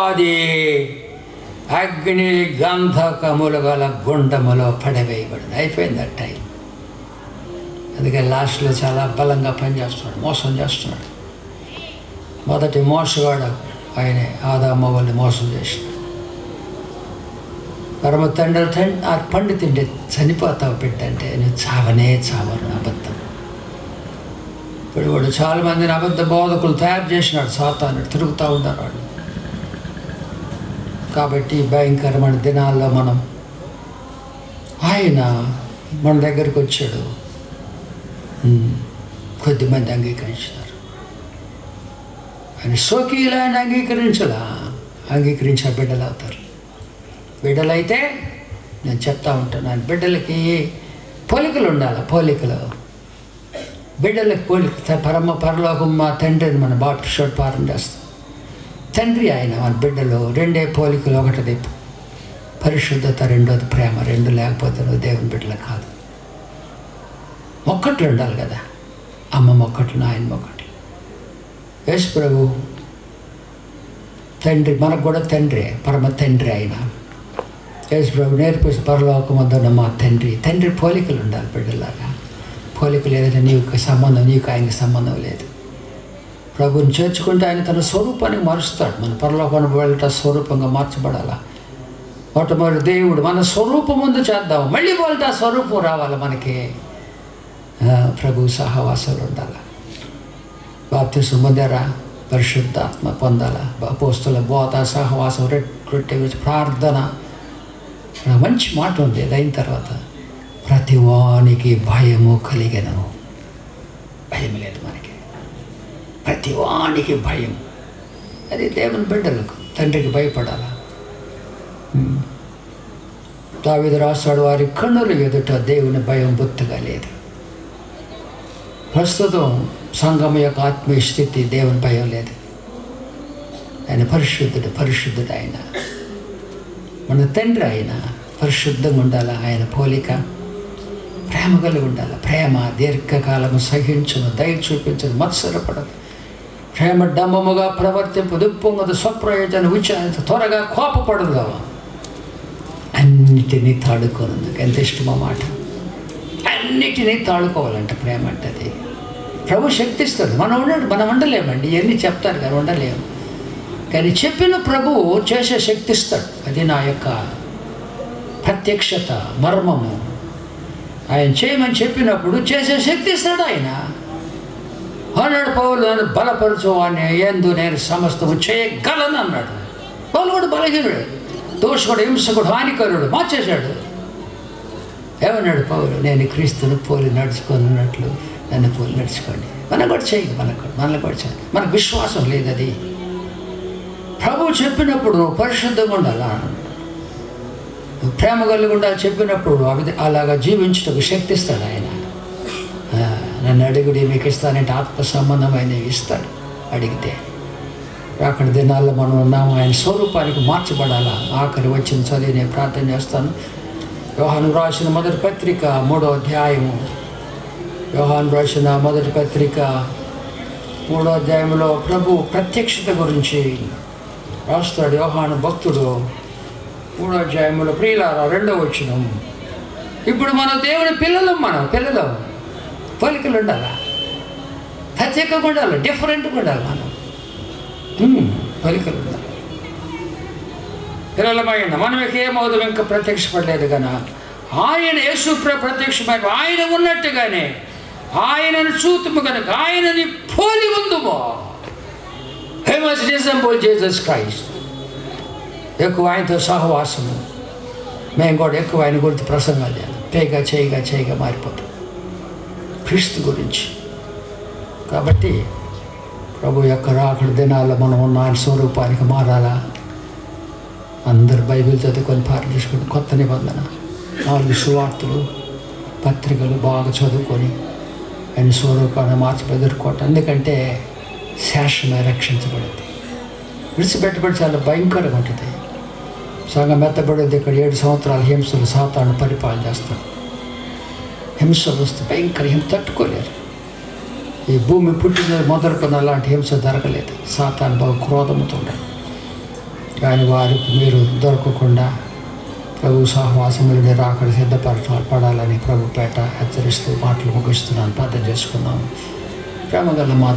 అది అగ్ని గంధకములు గల గుండములో పడవేయబడింది. అయిపోయింది ఆ టైం. అందుకే లాస్ట్లో చాలా బలంగా పనిచేస్తున్నాడు, మోసం చేస్తున్నాడు. మొదటి మోసగాడు ఆయనే, ఆదాము వాళ్ళని మోసం చేసినాడు. పరమ తండ్రి ఆ పండు తింటే చనిపోతావు బిడ్డ అంటే, నువ్వు చావనే చావరు, అబద్ధం. ఇప్పుడు వాడు చాలా మందిని అబద్ధ బోధకులు తయారు చేసినాడు సాతాను, తిరుగుతూ ఉన్నారు వాళ్ళు. కాబట్టి భయంకరమైన దినాల్లో ఆయన మన దగ్గరికి వచ్చాడు. కొద్దిమంది అంగీకరించినారు. ఆయన స్వకీయులను అంగీకరించిన బిడ్డలు అవుతారు. బిడ్డలైతే నేను చెప్తా ఉంటాను, బిడ్డలకి పోలికలు ఉండాలి. బిడ్డలకి పోలిక. పరలోకం మా తండ్రిని మన బాప్టిస్ట్ పాలన చేస్తాం. తండ్రి ఆయన, మన బిడ్డలు రెండే పోలికలు. ఒకటిది పరిశుద్ధత, రెండోది ప్రేమ. రెండు లేకపోతే నువ్వు దేవుని బిడ్డలు కాదు. మొక్కట్లు ఉండాలి కదా, అమ్మ మొక్కట్లు, నాయన మొక్కట్లు. యేసు ప్రభు తండ్రి, మనకు కూడా తండ్రి, పరమ తండ్రి ఆయన. యేసు ప్రభు నేర్పిస్తే పరలోకమందున్న మా తండ్రి పోలికలు ఉండాలి బిడ్డలాగా. పోలికలు లేదంటే నీకు సంబంధం, నీకు ఆయనకి సంబంధం లేదు. ప్రభుని చేర్చుకుంటే ఆయన తన స్వరూపానికి మారుస్తాడు. మన పరలోకాన్ని వెళ్ళట స్వరూపంగా మార్చబడాలా. మొట్టమొదటి దేవుడు మన స్వరూపం ముందు చేద్దాం, మళ్ళీ వాళ్ళ స్వరూపం రావాలి మనకి. ప్రభు సహవాసాలు ఉండాలి. బాప్తిసం పొందారా, పరిశుద్ధాత్మ పొందాలా, అపోస్తుల బోధ, సహవాసం, రొట్టె ప్రార్థన. మంచి మాట ఉంది. అది అయిన తర్వాత ప్రతివానికి భయము కలిగెను. భయం లేదు మనకి, ప్రతివానికి భయం. అది దేవుని బిడ్డలకు, తండ్రికి భయపడాలా. దావీదు రాస్తాడు, వారి కన్నుల ఎదుట దేవుని భయం బొత్తుగా లేదు. ప్రస్తుతం సంఘం యొక్క ఆత్మీయ స్థితి, దేవుని భయం లేదు. ఆయన పరిశుద్ధుడు ఆయన, మన తండ్రి ఆయన. పరిశుద్ధంగా ఉండాలి. ఆయన పోలిక ప్రేమ కలిగి ఉండాలి. ప్రేమ దీర్ఘకాలము సహించును, దయ చూపించను, మత్సరపడదు. ప్రేమ డంబముగా ప్రవర్తింపు, దుప్పొంగదు, స్వప్రయోజన విచారించ, త్వరగా కోపపడదు. అన్నిటినీ తాడుకోను. ఎంత ఇష్టమో మాట. అన్నిటినీ తాడుకోవాలంట ప్రేమ అంటే. అది ప్రభు శక్తి ఇస్తాడు. మనం ఉండలేమండి, ఇవన్నీ చెప్తారు కానీ ఉండలేము. కానీ చెప్పిన ప్రభువు చేసే శక్తి ఇస్తాడు. అది నా యొక్క ప్రత్యక్షత, మర్మము. ఆయన చేయమని చెప్పినప్పుడు చేసే శక్తి ఇస్తాడు ఆయన. అన్నాడు పౌలు, నన్ను బలపరచు అని ఎందు నేను సమస్తము చేయగలను అన్నాడు. పౌలు కూడా బలహీనుడు, దోషకుడు, హింసకుడు, హానికరుడు, మార్చేశాడు. ఏమన్నాడు పౌలు, నేను క్రీస్తును పోలి నడుచుకున్నట్లు నన్ను పోలి నడుచుకోండి. మనం కూడా చేయండి, మనల్ని కూడా చేయండి. మనకు విశ్వాసం లేదు. అది ప్రభువు చెప్పినప్పుడు పరిశుద్ధంగా ఉండాలి, ప్రేమ కలిగి ఉండాలి. చెప్పినప్పుడు అలాగా జీవించటకు శక్తి ఇస్తాడు ఆయన. నన్ను అడుగుడి మీకు ఇస్తానంటే ఆత్మ సంబంధమైనవి ఇస్తాడు అడిగితే. అక్కడ దినాల్లో మనం ఉన్నాము, ఆయన స్వరూపానికి మార్చబడాలా. ఆఖరి వచ్చిన చదివి నేను ప్రార్థన చేస్తాను. యోహాను రాసిన మొదటి పత్రిక 3వ అధ్యాయము. యోహాను రాసిన మొదటి పత్రిక 3వ అధ్యాయంలో ప్రభు ప్రత్యక్షత గురించి రాస్తాడు యోహాను భక్తుడు. 3వ అధ్యాయంలో ప్రియులారా 2వ వచనం, ఇప్పుడు మనం దేవుని పిల్లలం, పోలికలు ఉండాలా, ప్రత్యేకంగా ఉండాలి, డిఫరెంట్గా ఉండాలి. పోలికలు ఉండాలి. పిల్లలమైన మనకి ఏమవుతాం, ఇంకా ప్రత్యక్షపడలేదు కానీ ఆయన యేసు ప్రత్యక్షమైన ఆయన ఉన్నట్టుగానే ఆయనను చూతుము కనుక ఆయనని పోలి ఉందుమో. He must resemble Jesus Christ. ఎక్కువ ఆయనతో సహవాసము, మేము కూడా ఎక్కువ ఆయన గురించి ప్రసంగాలు చేయాలి. చేయగా మారిపోతాం క్రీస్తు గురించి. కాబట్టి ప్రభు యొక్క రాకడ దినాల్లో మనం ఉన్న ఆయన స్వరూపానికి మారాలా. అందరు బైబిల్ చదువుకొని పాటించుకుని కొత్త నిబంధన 4 సువార్తలు పత్రికలు బాగా చదువుకొని ఆయన స్వరూపాన్ని మార్చి ఎదుర్కోవటం. ఎందుకంటే శాశ్వతమే రక్షించబడింది. విడిచిపెట్టబడి చాలా భయంకరంగా ఉంటుంది. సంఘం మెత్తబడేది. ఇక్కడ 7 సంవత్సరాల హింసలు సాతాను పరిపాలన చేస్తాడు. హింసలు వస్తే భయంకర హింస తట్టుకోలేరు. ఈ భూమి పుట్టిన మొదలుకొని అలాంటి హింస జరగలేదు. సాతాను బాగా క్రోధముతో ఉండాలి. కానీ వారికి మీరు దొరకకుండా ప్రభు సహవాసములు నిరాకడ సిద్ధపడాలని ప్రభు పేట హెచ్చరిస్తూ మాటలు ముగిస్తున్నాను. ప్రార్థన చేసుకుందాం. ప్రేమగల మా